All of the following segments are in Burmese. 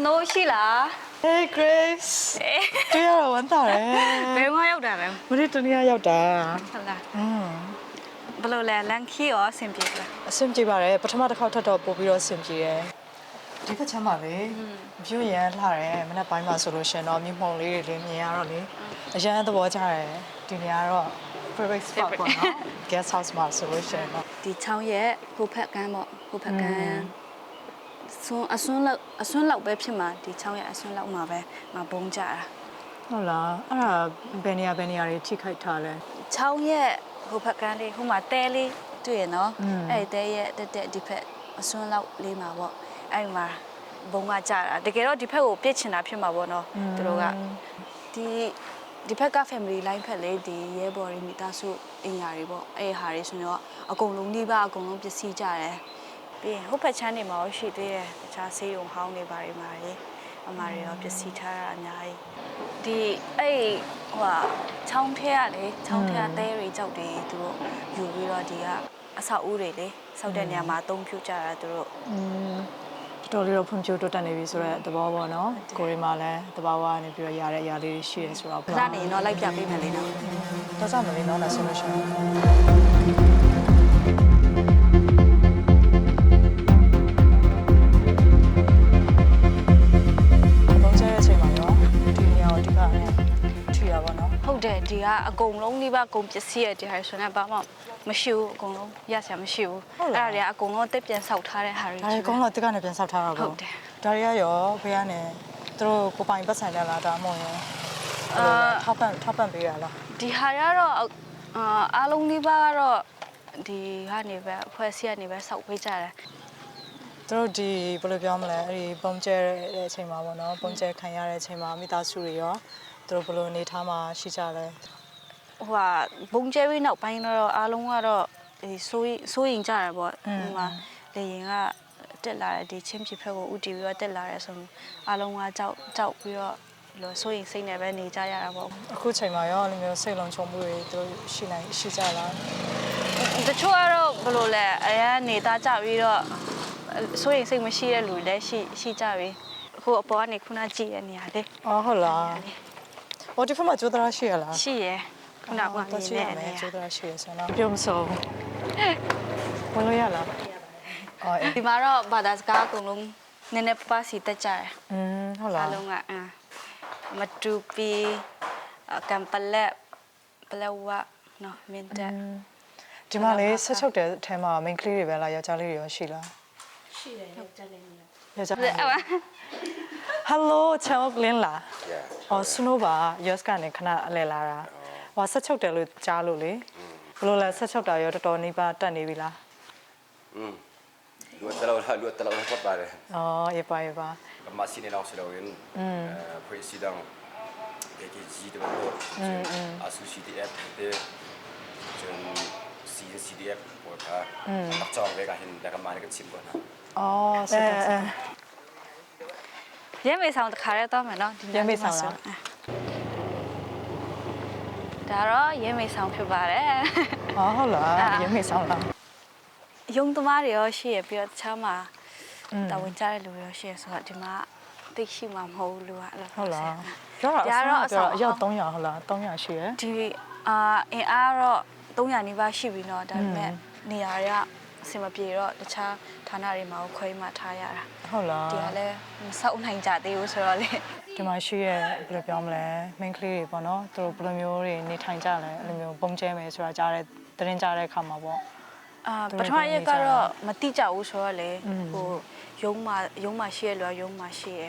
snow ရှိလား Hey Grace တရားတော့ဝန်တာတယ် ဘယ်မှာရောက်တာလဲ မနေ့တနေ့ရောက်တာ ဟုတ်လားဘယ်လိုလဲလန်ခီရောအဆင်ပြေလား အဆင်ပြေပါတယ်ပထမတစ်ခေါက်ထပ်တော့ပို့ပြီးတော့အဆင်ပြေတယ်ဒီဘက်ချမ်းပါလေ view ရမ်းလှတယ်မနေ့ပိုင်းမှာဆိုလို့ရှင်တော့မြေမှုံလေးတွေလည်းမြင်ရတော့လေအရန်သဘောကျတယ်ဒီနေရာတော့ perfect spot ပေါ့နော် guest house မှာဆိုလို့ရှင်တော့ ဒီချောင်းရဲ့ဟိုဖက်ကန်းပေါ့ဟိုဖက်ကန်းအစွန်းလောက်ပဲဖြစ်မှာဒီချောင်းရဲ့အစွန်းလောက်မှာပဲမဘုံကြတာ ဟုတ်လားအဲ့ဒါဘယ်နေရာတွေထိခိုက်ထားလဲ ချောင်းရဲ့ဟိုဖက်ကန်းလေးဟိုမှာတဲလေးတွေ့ရနော်အဲ့တဲရဲ့တက်ဒီဖက်အစွန်းလောက်လေးမှာပေါ့အဲ့မှာဘုံကကြတာတကယ်တော့ဒီဖက်ကိုပြစ်ချင်တာဖြစ်မှာပေါ့နော်သူတို့ကဒီဖက်က family line ဖက်လေးဒီရဲဘော်တွေမိသားစုအင်ညာတွေပေါ့အဲ့ဟာတွေဆိုတော့အကုန်လုံးနှိပါအကုန်လုံးပစ္စည်းကြတယ်ပြီးရင်ဟိုဖက်ချမ်းနေမှာရှိသေးတယ်တခြားဆေးရုံဟောင်းနေပါတွေမှာလေအမားတွေရောပစ္စည်းထားတာအများကြီးဒီအဲ့ဟိုချောင်းထဲကလေချောင်းထဲကတဲတွေကြောက်တွေသူတို့ယူပြီးတော့ဒီကအဆောက်အဦတွေလေဆောက်တဲ့နေရာမှာအသုံးပြုကြတာသူတို့တော်လေးတော့ဖွံ့ဖြိုးတိုးတက်နေပြီဆိုတော့သဘောပေါ့နော်ကိုရီမှာလည်းတဘာဝကနေပြီးတော့ရတဲ့အရာလေးရှိရဲဆိုတော့ဒါနေတော့လိုက်ပြပေးမယ်လေနော်တော့စမလေးနော်လားဆိုလို့ရှိရင်ဟုတ်တယ်ဒီကအကုန်လုံးဒီကအကုန်ပစ္စည်းရဲ့ဒီဟာဆိုတော့ဘာမှမရှိဘူးအကုန်လုံးရစရာမရှိဘူးအဲ့ဒါတွေကအကုန်လုံးတက်ပြန်ဆောက်ထားတဲ့ဟာတွေကြီးအကုန်လုံးတက်ကနေပြန်ဆောက်ထားတာပေါ့ဟုတ်တယ်ဒါတွေကရောဘယ်ကနေသူတို့ကိုပိုင်ပတ်ဆိုင်ရလားဒါမှမဟုတ်ရင်ထောက်ပံ့ပေးရလားဒီဟာကတော့အားလုံးဒီပါကတော့ဒီကနေပဲအဖွဲ့အစည်းကနေပဲဆောက်ပေးကြတယ်သူတို့ဒီဘယ်လိုပြောမလဲအဲ့ဒီပုံကျဲတဲ့အချိန်မှာပေါ့နော်ပုံကျဲခံရတဲ့အချိန်မှာမိသားစုတွေရောသူတို့ဘယ်လိုနေထားမှရှိကြလဲဟိုဟာဘုံကျဲပြီးနောက်ပိုင်းတော့အားလုံးကတော့ဒီစိုးရင်ကြတယ်ပေါ့ဟိုမှာလေရင်ကတက်လာတယ်ဒီချင်းပြဖက်ကိုဥတီပြီးတော့တက်လာတယ်ဆိုအားလုံးကကြောက်ပြီးတော့လို့စိုးရင်စိတ်နဲ့ပဲနေကြရတာပေါ့အခုချိန်မှာရောအဲ့လိုမျိုးစိတ်လုံးချုံမှုတွေသူတို့ရှိကြလားတချို့ကတော့ဘယ်လိုလဲအရင်နေသားကြပြီးတော့စိုးရင်စိတ်မရှိတဲ့လူတွေလည်းရှိကြပြီအခုအပေါ်ကနေခုနကြည့်ရနေရတယ်အော်ဟုတ်လားဟိုဒီဖက်မှာကျိုးသားရှိရလားရှိရခုနကမြင်နေတယ်ကျိုးသားရှိရဆိုတော့ပြုံးစုံဝင်လို့ရလားအော်ဒီမှာတော့ဘာသာစကားအကုန်လုံးနည်းနည်းပါးစီတက်ကြတယ်ဟုတ်လားအားလုံးကမတူပီကံပလက်ပလက်ဝနော်မင်းတက်ဒီမှာလေဆက်ချုပ်တဲ့အထဲမှာ main ကလေးတွေပဲလားယောက်ျားလေးတွေရောရှိလားရှိတယ်ယောက်ျားလေးတွေယောက်ျားလေး Hello ချောင်းလင်းလားစနိုးပါ US ကနေခဏအလဲလာတာဟောဆက်ချုပ်တယ်လို့ကြားလို့လေဘယ်လိုလဲဆက်ချုပ်တာရောတော်တော်နေပါတက်နေပြီလားluat terlalu kuat bare yepa masih ni langsung lawin presiden KKG de asu CDF de jen CDF ပေါ်တာတော့ကြောင်းပဲကဟင်ဒါကမာနကချစ်ပေါ်နာဆက်ရဲမေဆောင်တခါရဲတော့မယ်နော်ဒီရဲမေဆောင်လားဒါတော့ရဲမေဆောင်ဖြစ်ပါတယ်ဟုတ်လားရဲမေဆောင်လားရုံသမားတွေရောရှိရပြီးတော့တခြားမှာတာဝန်ကျတဲ့လူတွေရောရှိရဆိုတော့ဒီမှာသိရှိမှာမဟုတ်ဘူးလူကအဲ့လိုဟုတ်လားတော့အယောက်300ဟုတ်လား300ရှိရဒီအင်အားတော့300နီးပါးရှိပြီเนาะဒါပေမဲ့နေရာတွေကအဆင်မပြေတော့တခြားဌာနတွေမှာခွဲမှထားရတာဟုတ်လားဒီကလည်းမဆောက်နိုင်ကြသေးဘူးဆိုတော့လေဒီမှာရှိရဘယ်လိုပြောမလဲ main ကလေးတွေပေါ့နော်သူတို့ဘယ်လိုမျိုးတွေနေထိုင်ကြလဲအဲ့လိုမျိုးပုံကျဲမယ်ဆိုတာကြားတဲ့သတင်းကြားတဲ့အခါမှာပေါ့ပထမရက်ကတော့မတိကြဘူးဆိုတော့လေဟိုရုံးမှာရှိရလို့ရုံးမှာရှိရ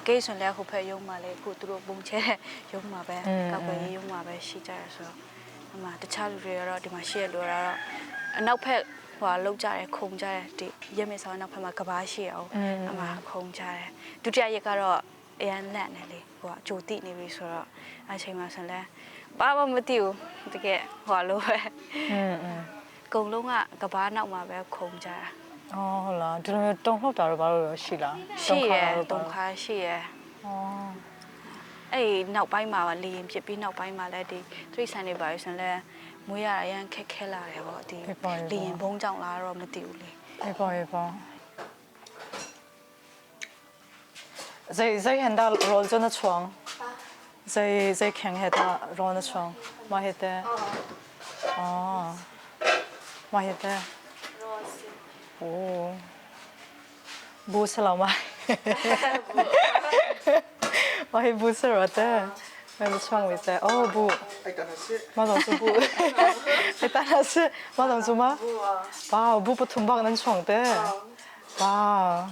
ကိစ္စလည်းဟိုဖက်ရုံးမှာလေခုသူတို့ပုံချဲရုံးမှာပဲကပ်ပဲရုံးမှာပဲရှိကြရဆိုတော့ဒီမှာတခြားလူတွေကတော့ဒီမှာရှိရလို့တော့အနောက်ဖက်ဟိုလောက်ကြတယ်ခုံကြတယ်ဒီရက်မေဆောင်နောက်ဖက်မှာကဘာရှိရအောင်အမှခုံကြတယ်ဒုတိယရက်ကတော့အရန်လက်နေလေဟိုအကြိုတိနေပြီဆိုတော့အချိန်မှဆိုလဲဘာမှမသိဘူးတကယ်ဟိုလိုပဲကုံလုံးကဘာနောက်မှာပဲခုံကြတာဟုတ်လားဒီလိုတုံလှုပ်တာတော့ဘာလို့ရှိလားရှိရတုံခါရှိရအဲ့နောက်ပိုင်းမှာလေရင်ဖြစ်ပြီးနောက်ပိုင်းမှာလည်းဒီသရိษံတွေပါဆိုရင်လည်းမွေးရအရင်ခက်လာတယ်ပေါ့ဒီလေရင်ဘုံကြောင့်လားတော့မသိဘူးလေအေးပေါ့在很大罗着那床，在看很大罗那床，嘛很大，哦，嘛很大，哦，不是了吗？嘛很不是了的，那床位在哦不，马总是不，哎，当然是马总是吗？哇，不同帮那床的，哇。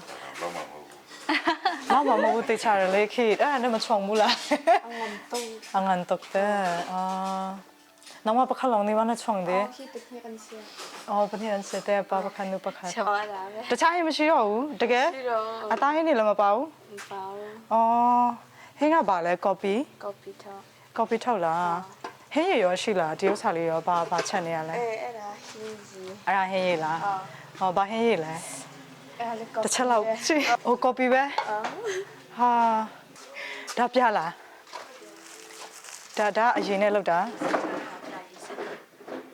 Mama mau buat cara lagi, nama cuang mula. Angan tok deh. Nama apa kalau ni mana cuang deh? Oh, penting sih deh, apa kan lupa kan. Tercahaya masih jauh, deh? Atau ini lama bau? Oh, hingga balik kopi? Kopi tahu lah. Hingga yo sih lah, dia sekali yo apa channel lah. Ada hingga lah. Oh, bah hingga lah. တစ်ချက်လောက်ကြည့်ဟို copy ပဲဟာဒါပြလားဒါအရင်နဲ့လောက်တာ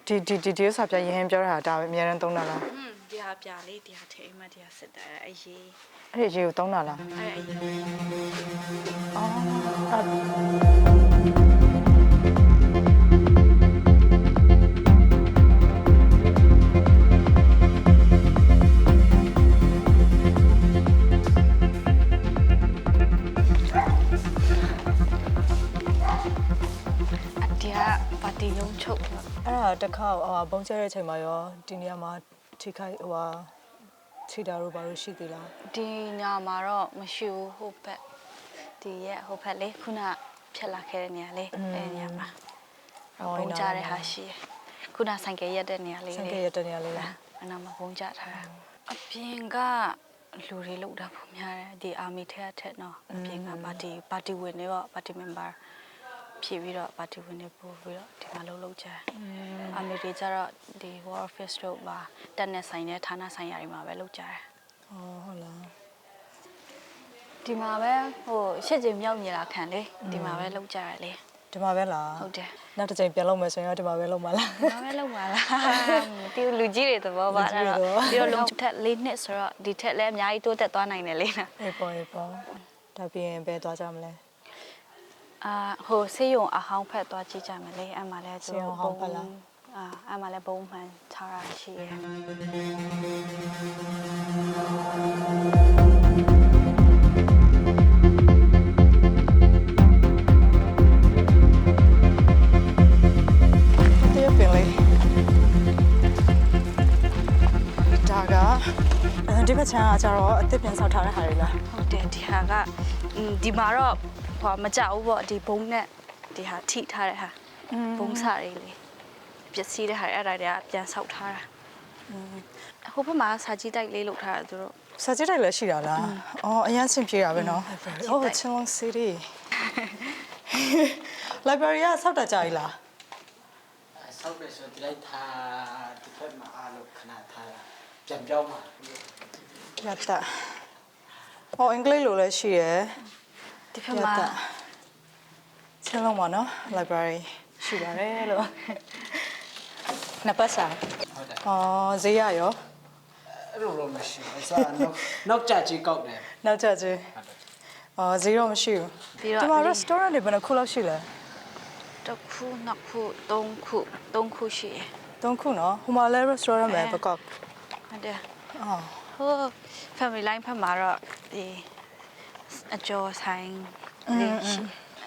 ဒီစာပြရင်ပြောတာဒါပဲအများရန်သုံးတာလားဒီဟာပြလေးဒီဟာထဲမှာဒီဟာစစ်တာအရေး အဲ့ဒီရေကိုသုံးတာလားအဲ့အရေးပါတီရုံချုပ်အဲ့ဒါတစ်ခါဘုံကျတဲ့အချိန်မှာရောဒီနေရာမှာထိခိုက်ထိတာတို့ဘာလို့ရှိသေးလားဒီညမှာတော့မရှိဘူးဟိုဘက်ဒီရဲ့ဟိုဘက်လေးခုနဖြတ်လာခဲ့တဲ့နေရာလေးအဲ့ညမှာဘုံကြတဲ့ဟာရှိတယ်ခုနဆိုင်ကရက်တဲ့နေရာလေးဆိုင်ကရက်တဲ့နေရာလေးလားအဲ့နာမှာဘုံကြထားတာအပြင်ကလူတွေလောက်တာပုံများတယ်ဒီအာမီထက်နော်အပြင်ကပါတီဝင်တွေပေါ့ပါတီ member ဖြစ်ပြီးတော့ပါတီဝင်တွေပို့ပြီးတော့ဒီမှာလုံးကြအမေတွေကျတော့ဒီ War Office တို့ပါတက်နေဆိုင်တဲ့ဌာနဆိုင်ရာတွေမှာပဲလုံးကြတယ်။အော်ဟုတ်လား။ဒီမှာပဲဟိုရှစ်ကြိမ်မြောက်မြင်လာခံလေဒီမှာပဲလုံးကြရလေ။ဒီမှာပဲလား။ဟုတ်တယ်။နောက်တစ်ချိန်ပြန်လုပ်မယ်ဆိုရင်ဒီမှာပဲလုပ်မှာလား။ဒီမှာပဲလုပ်မှာလား။ဒီလူကြီးတွေသဘောပါအဲ့တော့ပြီးတော့လုံးထက်၄နှစ်ဆိုတော့ဒီထက်လည်းအများကြီးတိုးတက်သွားနိုင်တယ်လေ။အေးပေါ့ဒါပြင်ပဲသွားကြမလဲ။ဟိုဆေးရုံအဟောင်းဖက်သွားကြည့်ကြမယ်လေအဲ့မှာလဲသူဘုံအဲ့မှာလဲဘုံမှန်ထားတာရှိရယ်ဒီပင်လေးဒါကဒီဘက်ချမ်းကကျတော့အသစ်ပြန်ဆောက်ထားတဲ့ဟာတွေလားဟုတ်တယ်ဒီဟာကဒီမှာတော့ဟောမကြောက်ဘူးပေါ့ဒီဘုံနဲ့ဒီဟာထိထားတဲ့ဟာဘုံစာတွေလေပစ္စည်းတဲ့ဟာအဲ့ဒါတွေကပြန်ဆောက်ထားတာဟိုဘက်မှာစာကြည့်တိုက်လေးလုပ်ထားတာသူတို့စာကြည့်တိုက်လည်းရှိတာလားအော်အရင်ဆင်ပြေတာပဲနော်အော်ချင်းလုံးစီရီ library ကဆောက်တာကြာပြီလားဆောက်တယ်ဆိုဒီလိုက်ထားဒီဘက်မှာအားလို့ခဏထားပြန်ပြောင်းပါရတာအော်အင်္ဂလိပ်လိုလည်းရှိရယ်ဒီဖက်မှာချင်းလုံးပါနော် library ရှိပါတယ်လို့နှစ်ပတ်စာဟုတ်တယ်အော်ဈေးရရောအဲ့လိုတော့မရှိဘူးအစားနောက်ကြကြီးကောက်တယ်နောက်ကြကြီးအော်ဈေးရောမရှိဘူးဒီမှာ restaurant တွေဘယ်နှခုလောက်ရှိလဲတစ်ခုနှစ်ခုသုံးခုရှိတယ်သုံးခုနော်ဟိုမှာလဲ restaurant ပဲပကောက်ဟုတ်တယ်အော်ဟို family line ဖက်မှာတော့ဒီအကျော်ဆိုင်လေးရှိ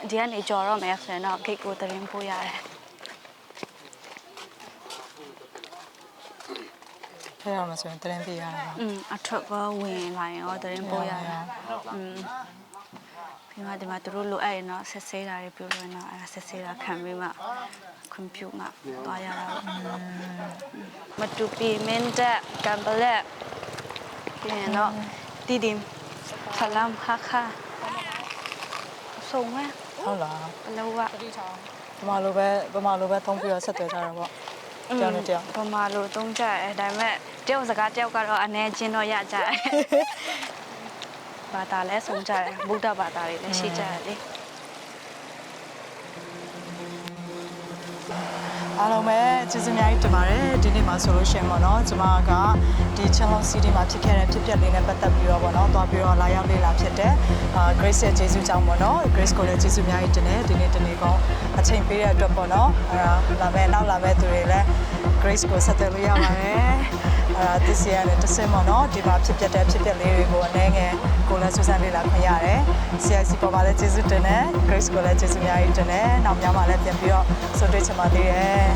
ဒီကနေကြော်တော့မယ်ဆိုရင်တော့ gate ကိုသတင်းပို့ရတယ်ဖဲရမှာဆိုရင်သတင်းပေးရတယ်အထွက်ကဝင်လာရင်တော့သတင်းပို့ရတယ်ပြီးမှဒီမှာသူတို့လိုအပ်ရင်တော့ဆက်ဆေးတာတွေပြုလို့တော့အဲဆက်ဆေးတာခံပြီးမှကွန်ပျူတာသွားရတာမတူပီမင်းတက်ကမ်ဘလက်ပြီးရင်တော့တီဒီမ်ဆလမ်ဟာခါဆုံးမဲ့ဟုတ်လားဘလောကဗမာလိုပဲသုံးပြီးတော့ဆက်သွယ်ကြတာပေါ့ကြောင်နေကြောင်ဗမာလိုသုံးကြတယ်ဒါပေမဲ့တယောက်စကားတယောက်ကတော့အနေချင်းတော့ရကြတယ်ဘာသာလဲဆုံးကြတယ်ဗုဒ္ဓဘာသာတွေလည်းရှိကြတယ်လေ အားလုံးပဲကျေးဇူးအများကြီးတင်ပါတယ်ဒီနေ့မှာဆိုလို့ရှိရင်ပေါ့နော်ကျွန်မကဒီ Channel City မှာဖြစ်ခဲ့တဲ့ဖြစ်ပျက်လေးနဲ့ပတ်သက်ပြီးတော့ပေါ့နော်တွားပြီးတော့လာရောက်လေ့လာဖြစ်တဲ့Grace ရဲ့ကျေးဇူးကြောင့်ပေါ့နော် Grace ကိုလည်းကျေးဇူးအများကြီးတင်တယ်ဒီနေ့တနေ့ကောအချိန်ပေးတဲ့အတွက်ပေါ့နော်နောက်လာမဲ့သူတွေလည်း Grace ကိုဆက်သွယ်လို့ရပါတယ်ဒီစီရတဲ့တစင်ပေါ့နော်ဒီမှာဖြစ်ပျက်တဲ့ဖြစ်ပျက်လေးတွေကိုအနေငယ်ကိုလည်းစူးစမ်းလေ့လာခွင့်ရတယ် CIC ပေါ်မှာလည်းကျေးဇူးတင်တယ် Grace ကိုလည်းကျေးဇူးအများကြီးတင်တယ်နောက်များမှာလည်းပြန်ပြီးတော့ဆွေးနွေးချင်ပါသေးတယ်